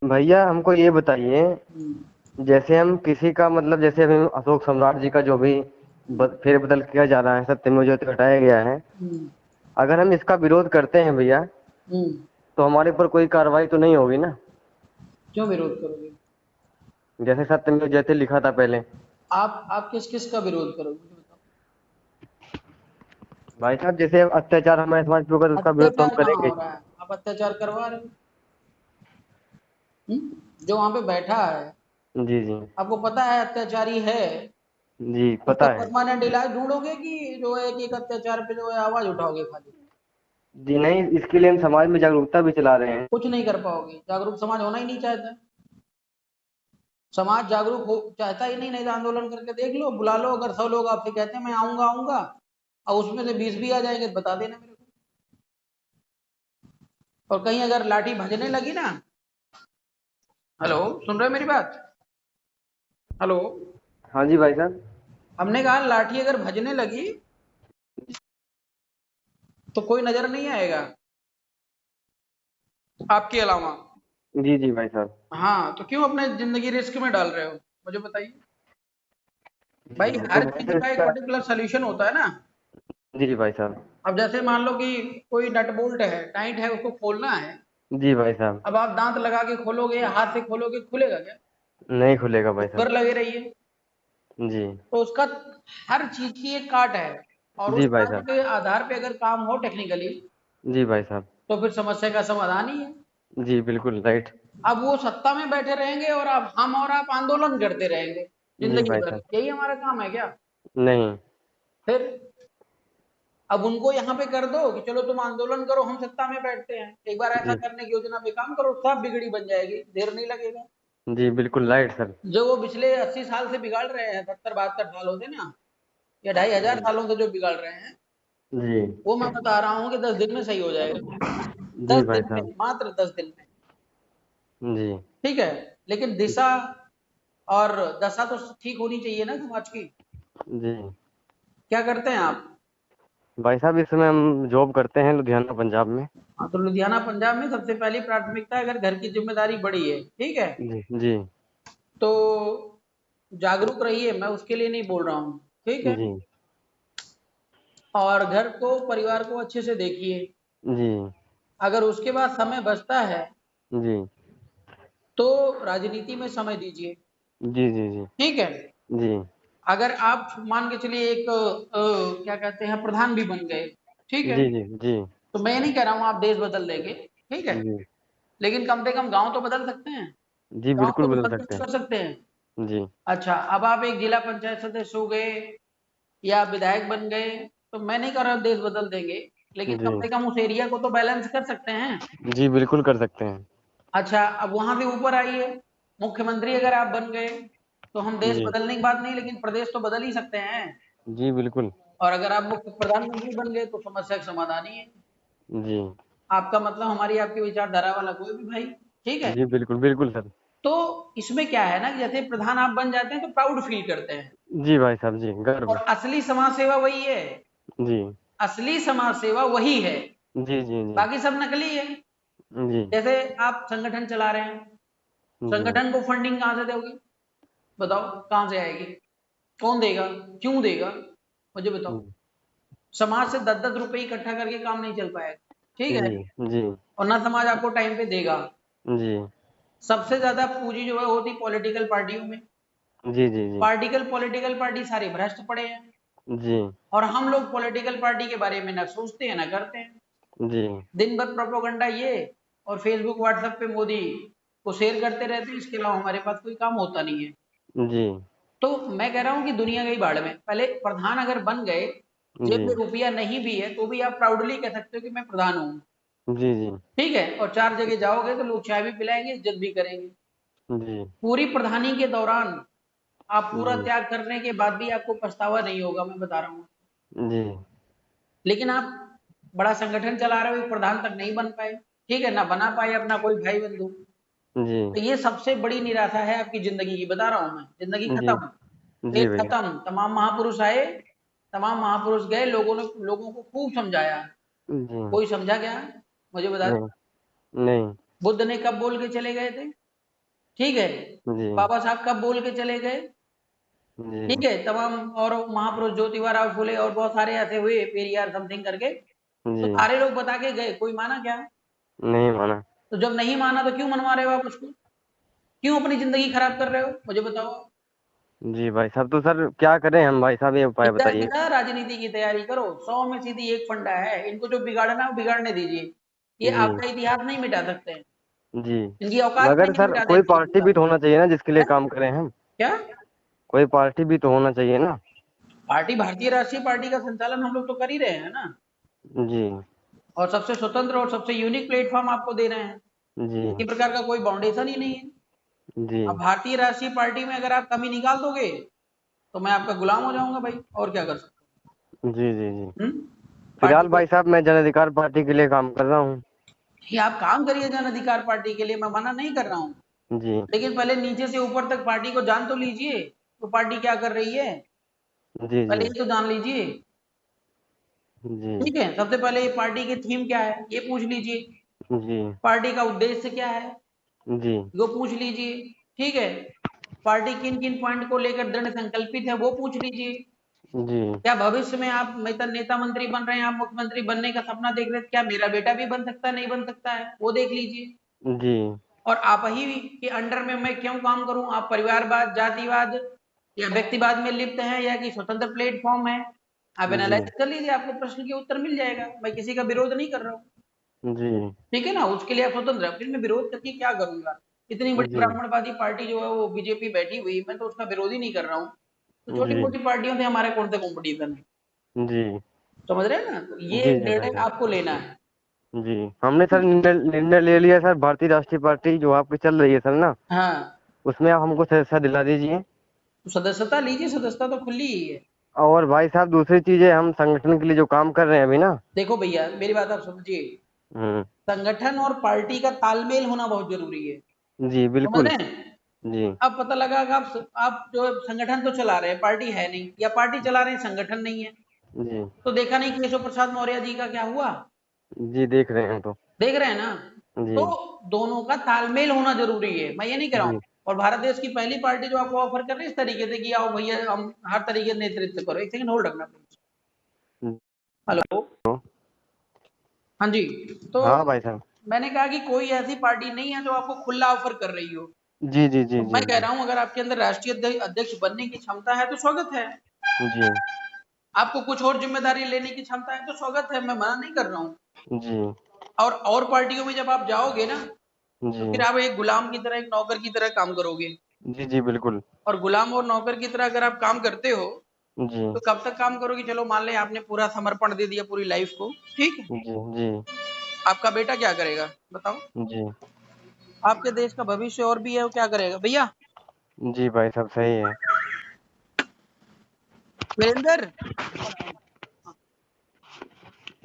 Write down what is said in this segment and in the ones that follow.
भैया हमको ये बताइए, हम्म, जैसे हम किसी का मतलब जैसे अभी अशोक सम्राट जी का जो भी हम्म, फेरबदल किया जा रहा है, सत्यमेव जयते हटाया गया है। हम्म, अगर हम इसका विरोध करते हैं भैया, हम्म। तो हमारे ऊपर कोई कार्रवाई तो नहीं होगी ना? क्यों विरोध करोगे? जैसे सत्यमेव जयते लिखा था पहले। आप किस किस का विरोध करोगे, मुझे बताओ। भाई साहब, जैसे अत्याचार हमारे समाज पे होगा तो उसका विरोध तो हम अत्याचार कहाँ करेंगे हो ही। रहा है? आप अत्याचार करवा रहे हो। जो वहां पे बैठा है, जी जी। आपको पता है अत्याचारी है। जी उसका पता है। परमानेंट इलाज ढूंढोगे कि जो है कि एक अत्याचार पे जो है आवाज उठाओगे खाली? जी नहीं, इसके लिए हम समाज में जागरूकता भी चला रहे हैं। कुछ नहीं कर पाओगे, जागरूक समाज होना ही नहीं चाहता। समाज जागरूक हो चाहता ही नहीं, नहीं तो आंदोलन करके देख लो, बुला लो, अगर 100 लोग आपसे कहते हैं मैं आऊंगा आऊंगा, और उसमें से 20 भी आ जाएंगे तो बता देना मेरे को। और कहीं अगर लाठी भजने लगी ना, हेलो, सुन रहे हो मेरी बात? हेलो। हाँ जी भाई साहब। हमने कहा लाठी अगर भजने लगी तो कोई नजर नहीं आएगा आपके अलावा। जी जी भाई साहब। हाँ, तो क्यों अपने जिंदगी रिस्क में डाल रहे हो? मुझे बताइए। जी भाई जी, तो हर भाई चीज साहब का एक इसका। पर्टिकुलर सोल्यूशन होता है ना। जी जी भाई साहब। अब जैसे मान लो कि कोई नट बोल्ट है, टाइट है, उसको खोलना है। जी भाई साहब। अब आप दांत लगा के खोलोगे या हाथ से खोलोगे, खुलेगा क्या? नहीं खुलेगा भाई ऊपर साहब। लगे रहिए। जी। तो उसका हर चीज की एक काट है, और उस जी भाई काट साहब। के आधार पे अगर काम हो टेक्निकली, जी भाई साहब। तो फिर समस्या का समाधान ही है। जी बिल्कुल राइट। अब वो सत्ता में बैठे रहेंगे और अब हम और आप आंदोलन करते रहेंगे जी जिंदगी भाई भर, साहब। यही हमारा काम है क्या? नहीं। फिर अब उनको यहाँ पे कर दो कि चलो तुम आंदोलन करो, हम सत्ता में बैठते हैं, एक बार ऐसा जी। करने की योजना पे काम करो, सब बिगड़ी बन जाएगी, देर नहीं लगेगा। जी बिल्कुल राइट सर। जो वो पिछले 80 साल से बिगाड़ रहे हैं, 70 72 सालों से ना, या 2.5 हजार जी। सालों से जो बिगाड़ रहे हैं, जी। वो मैं बता रहा हूँ कि 10 दिन में सही हो जाएगा। जी दस भाई दिन साहब। में, मात्र 10 दिन में। जी। ठीक है। लेकिन दिशा और दशा तो ठीक होनी चाहिए ना समाज की। जी क्या करते हैं आप? भाई साहब, इस समय हम जॉब करते हैं लुधियाना पंजाब में। हाँ, तो लुधियाना पंजाब में सबसे पहली प्राथमिकता, अगर घर की जिम्मेदारी बड़ी है, ठीक है, जी जी। तो जागरूक रहिए, मैं उसके लिए नहीं बोल रहा हूँ, ठीक है। जी। और घर को, परिवार को अच्छे से देखिए। जी। अगर उसके बाद समय बचता है जी। तो राजनीति में समय दीजिए। जी। जी। जी। ठीक है। जी। अगर आप मान के चलिए एक क्या कहते हैं, प्रधान भी बन गए, ठीक है, जी। जी। जी। तो मैं ये नहीं कह रहा हूँ आप देश बदल देंगे, ठीक है, जी। लेकिन कम से कम गांव तो बदल सकते हैं। जी गांव बिल्कुल को तो बदल सब सकते कुछ हैं। कर सकते हैं। जी। अच्छा, अब आप एक जिला पंचायत सदस्य हो गए या विधायक बन गए, तो मैं नहीं कर रहा देश बदल देंगे, लेकिन जी। कम से कम उस एरिया को तो बैलेंस कर सकते हैं। जी बिल्कुल कर सकते हैं। अच्छा, अब वहां से ऊपर आइए, मुख्यमंत्री अगर आप बन गए, तो हम देश जी। बदलने की बात नहीं, लेकिन प्रदेश तो बदल ही सकते हैं। जी बिल्कुल। और अगर आप मुख्य प्रधानमंत्री बन गए तो समस्या का समाधान ही है। जी। आपका मतलब हमारी आपकी विचारधारा वाला कोई भी भाई, ठीक है। जी बिल्कुल बिल्कुल सर। तो इसमें क्या है ना कि जैसे प्रधान आप बन जाते हैं तो प्राउड फील करते हैं। जी भाई साहब, जी और गर्व। असली समाज सेवा वही है। जी। असली समाज सेवा वही है, जी। जी। जी। बाकी सब नकली है। जी। जैसे आप संगठन चला रहे हैं, जी। संगठन को फंडिंग कहाँ से दोगे? बताओ कहाँ से आएगी? कौन देगा? क्यों देगा? मुझे बताओ। समाज से 10 10 रुपए इकट्ठा करके काम नहीं चल पाएगा, ठीक है। जी। जी। और ना समाज आपको टाइम पे देगा। जी। सबसे ज्यादा पूंजी जो है होती पॉलिटिकल पार्टियों में। जी। जी। जी। पॉलिटिकल पार्टी सारे भ्रष्ट पड़े हैं। जी। और हम लोग पॉलिटिकल पार्टी के बारे में ना सोचते हैं ना करते हैं। जी। दिन भर प्रोपोगंडा ये, और फेसबुक व्हाट्सएप पे मोदी को शेयर करते रहते हैं, इसके अलावा हमारे पास कोई काम होता नहीं है। जी। तो मैं कह रहा हूँ कि दुनिया गई भाड़ में, पहले प्रधान अगर बन गए, जी। जेब में रुपया नहीं भी है तो भी आप प्राउडली कह सकते हो कि मैं प्रधान हूँ। जी। जी। ठीक है, और 4 जगह जाओगे तो लोग चाय भी पिलाएंगे, इज्जत भी करेंगे। जी। पूरी प्रधानी के दौरान आप पूरा जी। त्याग करने के बाद भी आपको पछतावा नहीं होगा, मैं बता रहा हूँ। जी। लेकिन आप बड़ा संगठन चला रहे हो, एक प्रधान तक नहीं बन पाए, ठीक है, ना बना पाए अपना कोई भाई बंधु, जी। तो ये सबसे बड़ी निराशा है आपकी जिंदगी की, बता रहा हूं मैं, जिंदगी जी। खत्म। जी देश भैया। खत्म। तमाम महापुरुष आए, तमाम महापुरुष गए, लोगों ने लोगों को खूब समझाया, जी। कोई समझा क्या? मुझे बता दे। नहीं। नहीं। बुद्ध ने कब बोल के चले गए थे? ठीक है। जी बाबा साहब कब बोल के चले गए? ठीक जी है, तमाम और महापुरुष ज्योतिबा फुले और बहुत सारे ऐसे हुए पेरियार समथिंग करके, तो जी। सारे लोग बता के गए, कोई माना क्या? नहीं माना। तो जब नहीं माना तो क्यों मनवा रहे हो आप उसको? क्यों अपनी जिंदगी खराब कर रहे हो, मुझे बताओ। जी भाई साहब, तो सर क्या करें हम भाई साहब, ये उपाय इधर बताइए। इधर राजनीति की तैयारी करो, 100 में सीधी एक फंडा है, इनको जो बिगाड़ना है वो बिगाड़ने दीजिए। ये जी आपका इतिहास नहीं मिटा सकते हैं, जी। इनकी औकात मगर नहीं सर मिटा कोई देती पार्टी भी तो होना चाहिए ना जिसके लिए है। काम करें हम। क्या? कोई पार्टी भी तो होना चाहिए ना। पार्टी, भारतीय राष्ट्रीय पार्टी का संचालन हम लोग तो कर ही रहे हैं ना, जी और सबसे स्वतंत्र और सबसे यूनिक प्लेटफॉर्म आपको दे रहे हैं। जी किसी प्रकार का कोई बाउंडेशन ही नहीं है। जी अब भारतीय राष्ट्रीय पार्टी में अगर आप कमी निकाल दोगे तो मैं आपका गुलाम हो जाऊंगा भाई, और क्या कर सकता जी जी जी। हूँ? फिलहाल पार्टी को भाई साहब मैं जन अधिकार पार्टी के लिए काम कर रहा हूँ। ये आप काम करिए जन अधिकार पार्टी के लिए, मैं मना नहीं कर रहा हूँ, जी लेकिन पहले नीचे से ऊपर तक पार्टी को जान तो लीजिए, तो पार्टी क्या कर रही है, जी जी पहले ये तो जान लीजिए। जी ठीक है, सबसे पहले ये पार्टी की थीम क्या है ये पूछ लीजिए, जी पार्टी का उद्देश्य क्या है जी वो पूछ लीजिए। ठीक है, पार्टी किन किन पॉइंट को लेकर दृढ़ संकल्पित है वो पूछ लीजिए। जी क्या भविष्य में आप नेता मंत्री बन रहे हैं, आप मुख्यमंत्री बनने का सपना देख रहे हैं, क्या मेरा बेटा भी बन सकता है, नहीं बन सकता है, वो देख लीजिए। जी और आप ही के अंडर में मैं क्यों काम करूं, आप परिवारवाद, जातिवाद या व्यक्तिवाद में लिप्त हैं, या कि स्वतंत्र प्लेटफॉर्म है, आप जी एनालाइज कर लीजिए, आपको प्रश्न के उत्तर मिल जाएगा। मैं किसी का विरोध नहीं कर रहा हूँ, जी ठीक है ना, उसके लिए आप स्वतंत्र हैं, फिर मैं विरोध करके क्या करूंगा? इतनी बड़ी जी ब्राह्मणवादी पार्टी जो है वो बीजेपी बैठी हुई, मैं तो उसका विरोध ही नहीं कर रहा हूँ। तो छोटी जी मोटी पार्टियों से हमारे कौन से कॉम्पिटिशन है? जी समझ रहे हैं ना, तो ये जी जी भाई निर्णय साहब। आपको लेना है। जी हमने सर निर्णय ले लिया सर, भारतीय राष्ट्रीय पार्टी जो आपकी चल रही है सर ना, हाँ, उसमें आप हमको सदस्यता दिला दीजिए। तो सदस्यता लीजिए, सदस्यता तो खुली ही है। और भाई साहब दूसरी चीज है, हम संगठन के लिए जो काम कर रहे हैं अभी ना। देखो भैया मेरी बात आप समझिए, हम्म। संगठन और पार्टी का तालमेल होना बहुत जरूरी है, जी समझ बिल्कुल। रहे हैं? जी अब पता लगा कि आप जो संगठन तो चला रहे हैं, पार्टी है नहीं, या पार्टी चला रहे हैं संगठन नहीं है, जी तो देखा नहीं केशव प्रसाद मौर्य जी का क्या हुआ? जी देख रहे हैं तो। देख रहे हैं ना। जी तो दोनों का तालमेल होना जरूरी है, मैं ये नहीं कह रहा हूँ। जी और भारत देश की पहली पार्टी जो आपको ऑफर कर रही है इस तरीके से कि आओ भैया हम हर तरीके से नेतृत्व करो, एक सेकंड होल्ड रखना प्लीज। हेलो। तो हाँ जी। तो हाँ भाई साहब। मैंने कहा कि कोई ऐसी पार्टी नहीं है जो आपको खुला ऑफर कर रही हो। जी जी जी तो जी मैं कह जी रहा हूं अगर आपके अंदर राष्ट्रीय अध्यक्ष बनने की क्षमता है तो स्वागत है, जी आपको कुछ और जिम्मेदारी लेने की क्षमता है तो स्वागत है, मैं मना नहीं कर रहा हूँ। जी और पार्टियों में जब आप जाओगे ना, तो फिर जी आप एक गुलाम की तरह, एक नौकर की तरह काम करोगे। जी जी बिल्कुल। और गुलाम और नौकर की तरह अगर आप काम करते हो जी तो कब तक काम करोगे? चलो मान लें आपने पूरा समर्पण दे दिया पूरी लाइफ को, ठीक है, जी जी आपका बेटा क्या करेगा बताओ? जी आपके देश का भविष्य और भी है, वो क्या करेगा भैया? जी भाई साहब सही है। वीरेंद्र,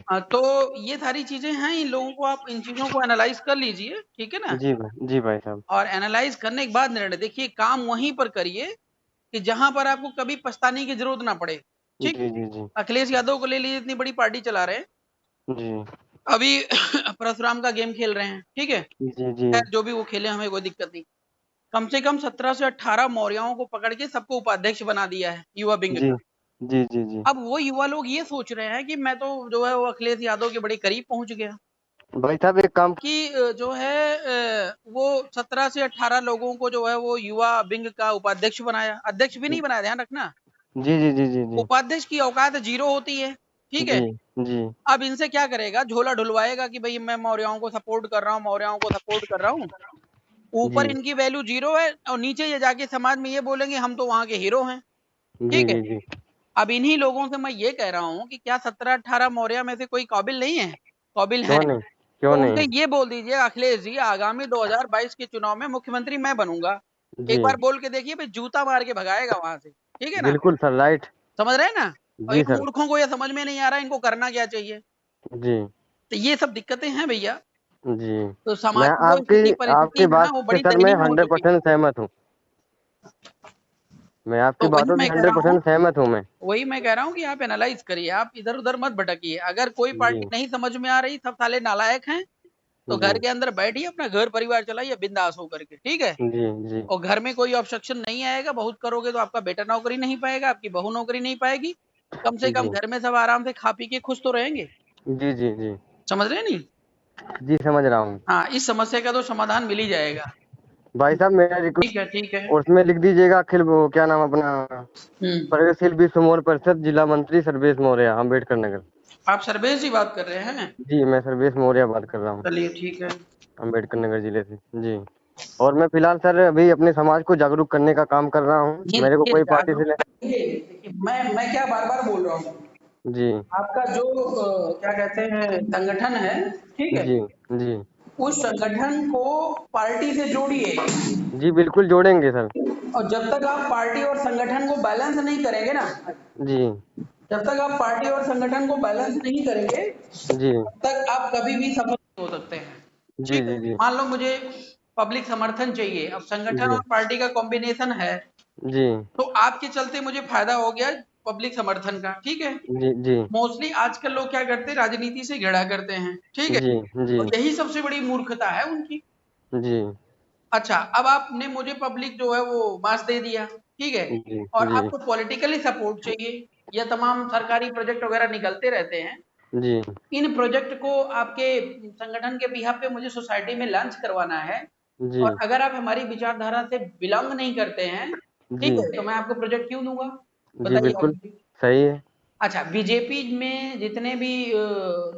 हाँ, तो ये सारी चीजें हैं, इन लोगों को आप इन चीजों को एनालाइज कर लीजिए, ठीक है ना। जी भाई साहब। और एनालाइज करने के बाद निर्णय देखिए, काम वहीं पर करिए कि जहां पर आपको कभी पछताने की जरूरत ना पड़े। ठीक। जी जी जी अखिलेश यादव को ले लीजिए, इतनी बड़ी पार्टी चला रहे हैं, जी अभी परशुराम का गेम खेल रहे हैं, ठीक है, जी जी खैर जो भी वो खेले हमें कोई दिक्कत नहीं। कम से कम 17 से 18 मौर्यों को पकड़ के सबको उपाध्यक्ष बना दिया है युवा विंग जी का। जी जी जी अब वो युवा लोग ये सोच रहे हैं कि मैं तो जो है वो अखिलेश यादव के बड़े करीब पहुंच गया, भाई साहब एक काम। कि जो है वो 17 से 18 लोगों को जो है वो युवा विंग का उपाध्यक्ष बनाया, अध्यक्ष भी नहीं बनाया, ध्यान रखना। जी जी जी जी जी उपाध्यक्ष की औकात जीरो होती है, ठीक है। जी जी अब इनसे क्या करेगा, झोला ढुलवाएगा कि भाई मैं मौर्यों को सपोर्ट कर रहा हूँ, मौर्यों को सपोर्ट कर रहा हूँ। ऊपर जी इनकी वैल्यू जीरो है और नीचे ये जाके समाज में ये बोलेंगे हम तो वहां के हीरो हैं, जी ठीक है। जी जी अब इन्हीं लोगों से मैं ये कह रहा हूँ कि क्या 17-18 मौर्य में से कोई काबिल नहीं है? काबिल है। क्यों नहीं, क्यों तो नहीं। उनसे ये बोल दीजिए अखिलेश जी आगामी 2022 के चुनाव में मुख्यमंत्री मैं बनूंगा, जी एक बार बोल के देखिए, भाई जूता मार के भगाएगा वहां से, ठीक है ना। बिल्कुल सर राइट। समझ रहे हैं ना। और जी इन सर। मूर्खों को ये समझ में नहीं आ रहा इनको करना क्या चाहिए। जी तो ये सब दिक्कतें हैं भैया। जी तो मैं समाज की जो आपकी स्थिति परिस्थिति आपकी है ना बात वो से बड़ी सर मैं दयनीय हो चुकी है। 100% सहमत हूँ। मैं आपकी तो वही बातों से मैं कह रहा हूँ, 100% सहमत हूँ मैं। वही मैं कह रहा हूँ कि आप एनालाइज करिए, आप इधर उधर मत भटकिए। अगर कोई जी पार्टी नहीं समझ में आ रही सब साले नालायक हैं, तो जी घर के अंदर बैठिए, अपना घर परिवार चलाइए बिंदास होकर के, ठीक है। जी जी और घर में कोई ऑब्स्ट्रक्शन नहीं आएगा। बहुत करोगे तो आपका बेटा नौकरी नहीं पाएगा, आपकी बहू नौकरी नहीं पाएगी। कम से कम जी घर में सब आराम से खा पी के खुश तो रहेंगे। जी जी जी समझ रहे हैं नहीं? जी समझ रहा हूँ। हाँ, इस समस्या का तो समाधान मिल ही जाएगा। भाई साहब मेरा ठीक है, रिक्वेस्ट ठीक है। और उसमें लिख दीजिएगा अखिल वो क्या नाम अपना हम्म। प्रगतिशील विश्व मोड़ परिषद जिला मंत्री सर्वेश मौर्य अम्बेडकर नगर। आप सर्वेश जी बात कर रहे हैं? जी मैं सर्वेश मौर्य बात कर रहा हूँ चलिए ठीक है। अम्बेडकर नगर जिले से। जी और मैं फिलहाल सर अभी अपने समाज को जागरूक करने का काम कर रहा हूँ। ये मेरे को देखिए कोई पार्टी से जागरूक, देखिए मैं क्या बार बार बोल रहा हूँ, जी आपका जो क्या कहते हैं संगठन है, ठीक है, जी जी उस संगठन को पार्टी से जोड़िए। जी बिल्कुल जोड़ेंगे सर। और जब तक आप पार्टी और संगठन को बैलेंस नहीं करेंगे ना, जी जब तक आप पार्टी और संगठन को बैलेंस नहीं करेंगे, जी तब तक आप कभी भी सफल नहीं हो सकते हैं। जी ठीक है। जी जी मान लो मुझे पब्लिक समर्थन चाहिए, अब संगठन जी और पार्टी का कॉम्बिनेशन है, जी तो आपके चलते मुझे फायदा हो गया पब्लिक समर्थन का, ठीक है। जी जी मोस्टली आजकल लोग क्या करते हैं, राजनीति से घिरा करते हैं, ठीक है। जी जी और यही सबसे बड़ी मूर्खता है उनकी। जी अच्छा, अब आपने मुझे पब्लिक जो है वो मार्क्स दे दिया, ठीक है, जी और जी आपको पॉलिटिकली सपोर्ट चाहिए, या तमाम सरकारी प्रोजेक्ट वगैरह निकलते रहते हैं। जी इन प्रोजेक्ट को आपके संगठन के बिहाफ पे मुझे सोसाइटी में लॉन्च करवाना है, जी और अगर आप हमारी विचारधारा से बिलोंग नहीं करते हैं, जी ठीक है, तो मैं आपको प्रोजेक्ट क्यों दूंगा? जी बताइए बिल्कुल आप। सही है। अच्छा, बीजेपी में जितने भी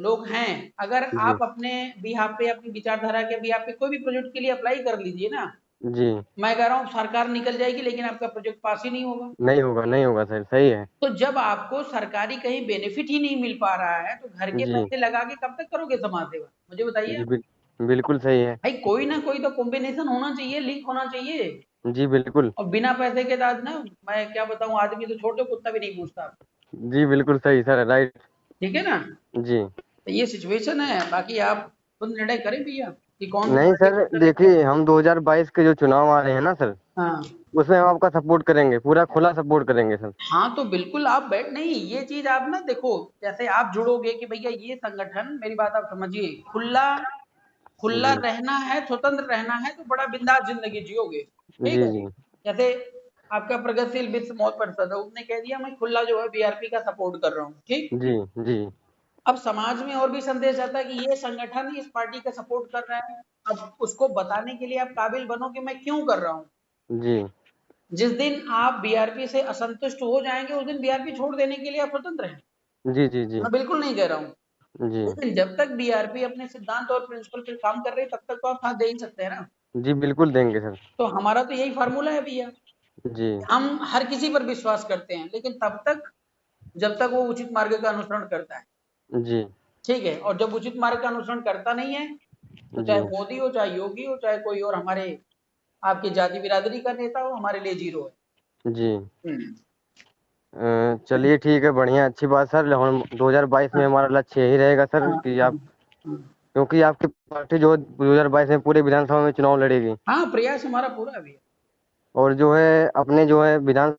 लोग हैं, अगर जी आप अपने बिहाफ पे, अपनी विचारधारा के बिहाफ पे कोई भी प्रोजेक्ट के लिए अप्लाई कर लीजिए ना, जी मैं कह रहा हूँ सरकार निकल जाएगी लेकिन आपका प्रोजेक्ट पास ही नहीं होगा। नहीं होगा सर सही है। तो जब आपको सरकारी कहीं बेनिफिट ही नहीं मिल पा रहा है, तो घर के जी पैसे लगा के कब तक करोगे समाज सेवा? मुझे बताइए जी आप। बिल्कुल सही है। भाई कोई ना कोई तो कॉम्बिनेशन होना चाहिए, लिंक होना चाहिए। जी बिल्कुल और बिना पैसे के साथ ना, मैं क्या बताऊं, आदमी तो छोटे कुत्ता भी नहीं पूछता। जी बिल्कुल सही सर राइट। ठीक है ना? जी तो ये सिचुएशन है, बाकी आप खुद निर्णय करें भैया कि कौन सी नहीं पार्टी सर करें, क्या देखिए करें। हम 2022 के जो चुनाव आ रहे हैं ना सर हाँ। उसमें हम आपका सपोर्ट करेंगे पूरा खुला सपोर्ट करेंगे सर। हाँ तो बिल्कुल आप बैठ नहीं, ये चीज आप ना देखो, जैसे आप जुड़ोगे कि भैया ये संगठन, मेरी बात आप समझिए, खुला खुला जी रहना है, स्वतंत्र रहना है, तो बड़ा बिंदास जिंदगी जियोगे, ठीक जी है। जी जैसे आपका प्रगतिशील वित्त मौत परिषद है, उसने कह दिया मैं खुला जो है बीआरपी का सपोर्ट कर रहा हूँ, ठीक। जी जी अब समाज में और भी संदेश आता है कि ये संगठन इस पार्टी का सपोर्ट कर रहा है। अब उसको बताने के लिए आप काबिल बनो कि मैं क्यों कर रहा हूँ। जी जिस दिन आप बीआरपी से असंतुष्ट हो जाएंगे, उस दिन बीआरपी छोड़ देने के लिए आप स्वतंत्र हैं। जी जी जी मैं बिल्कुल नहीं कह रहा हूँ, जी लेकिन जब तक बीआरपी अपने सिद्धांत और प्रिंसिपल पे काम कर रही है, तब तक तो आप साथ दे ही सकते हैं ना। जी बिल्कुल देंगे सर। तो हमारा तो यही फार्मूला है भैया। जी हम हर किसी पर विश्वास करते हैं, लेकिन तब तक जब तक वो उचित मार्ग का अनुसरण करता है, जी ठीक है। और जब उचित मार्ग का अनुसरण करता नहीं है, तो चाहे जी मोदी हो, चाहे योगी हो, चाहे कोई और हमारे आपकी जाति बिरादरी का नेता हो, हमारे लिए जीरो जी है। चलिए ठीक है बढ़िया अच्छी बात सर हम 2022 में हमारा लक्ष्य यही रहेगा सर हाँ कि आप हाँ हाँ। क्योंकि आपकी पार्टी जो 2022 में पूरे विधानसभा में चुनाव लड़ेगी हाँ, प्रयास हमारा पूरा है भैया। और जो है अपने जो है विधान